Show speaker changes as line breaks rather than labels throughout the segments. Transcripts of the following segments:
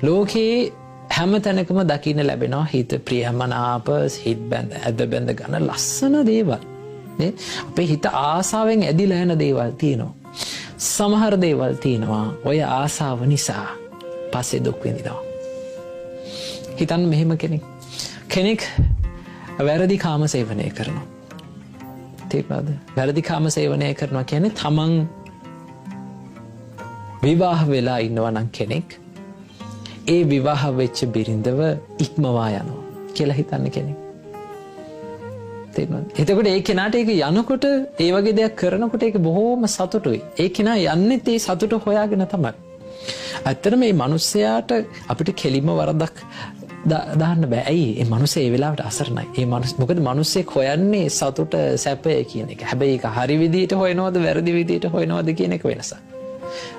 ලෝකේ හැම තැනකම දකින්න ලැබෙනවා හිත ප්‍රියමනාප හිත ඇද බැඳ ගන්න ලස්සන දේවල්. අපේ හිත ආසාවෙන් ඇදිලා යන දේවල් තියෙනවා. සමහර දේවල් තියෙනවා ඔය ආසාව නිසා පස්සේ දුක් විඳිනවා. හිතන්න මෙහෙම කෙනෙක් වැරදි කාම සේවනය කරනවා. තේරුණාද? වැරදි කාම සේවනය කරනවා කියන්නේ තමන් විවාහ වෙලා ඉන්නවා නම් කෙනෙක් ඒ විවාහ වෙච්ච බිරිඳව ඉක්මවා යනවා කියලා හිතන්න කෙනෙක්. තේරුණාද? එතකොට ඒ කෙනාට ඒක යනකොට ඒ වගේ දෙයක් කරනකොට ඒක බොහොම සතුටුයි. ඒ කෙනා යන්නේ ඒ සතුට හොයාගෙන තමයි. ඇත්තටම මේ මිනිස්සයාට අපිට කෙලිම වරදක් දාන්න බෑ. ඇයි? ඒ මිනිස්සේ ඒ වෙලාවට අසරණයි. මොකද මිනිස්සෙක් හොයන්නේ සතුට සැපය කියන එක. හැබැයි ඒක හරි විදියට හොයනවද වැරදි විදියට හොයනවද කියන එක වෙනසක්.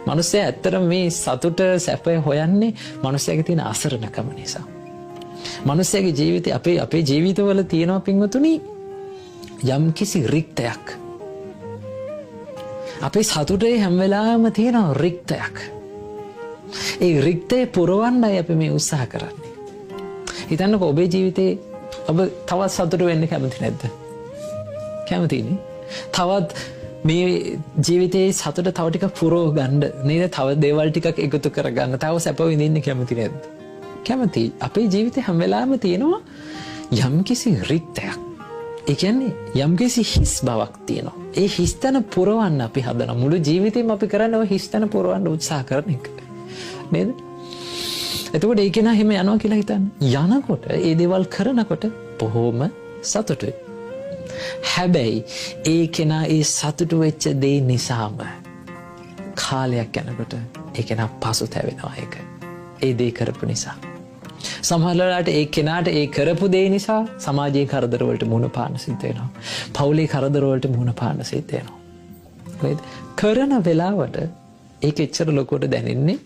මිනිස්සයා ඇත්තටම මේ සතුට සැපය හොයන්නේ මිනිස්සයාගේ තියෙන අසරණකම නිසා. මිනිස්සයාගේ ජීවිතේ අපේ ජීවිතවල තියෙනවා පින්වතුනි යම්කිසි රික්තයක්. අපේ සතුටේ හැම වෙලාවෙම තියෙන රික්තයක්. ඒ රික්තේ පුරවන්නයි අපි මේ උත්සාහ කරන්නේ. හිතන්නකෝ ඔබේ ජීවිතේ ඔබ තවත් සතුට වෙන්න කැමති නැද්ද? කැමතිනේ. තවත් මේ ජීවිතේ සතුට තව ටිකක් පුරව ගන්න නේද? තව දේවල් ටිකක් එකතු කරගන්න, තව සැප විඳින්න කැමති නැද්ද? කැමති. අපේ ජීවිතේ හැම වෙලාවෙම තියෙනවා යම්කිසි රික්තයක්. ඒ කියන්නේ යම්කිසි හිස් බවක් තියෙනවා. ඒ හිස්තන පුරවන්න අපි හදන මුළු ජීවිතේම අපි කරන්නේ ඔය හිස්තන පුරවන්න උත්සාහ කරන එක. නේද? එතකොට ඒ කෙනා එහෙම යනවා කියලා හිතන්න. යනකොට ඒ දේවල් කරනකොට බොහොම සතුටුයි. හැබැයි ඒ කෙනා ඒ සතුටු වෙච්ච දේ නිසාම කාලයක් යනකොට ඒ කෙනා පසුතැවෙනවා ඒක. ඒ දේ කරපු නිසා. සමහර වෙලාවට ඒ කෙනාට ඒ කරපු දේ නිසා සමාජයේ කරදර වලට මුහුණ පාන්න සිද්ධ වෙනවා. පවුලේ කරදර වලට මුහුණ පාන්න සිද්ධ වෙනවා. නේද? කරන වෙලාවට ඒක එච්චර ලොකුවට දැනෙන්නේ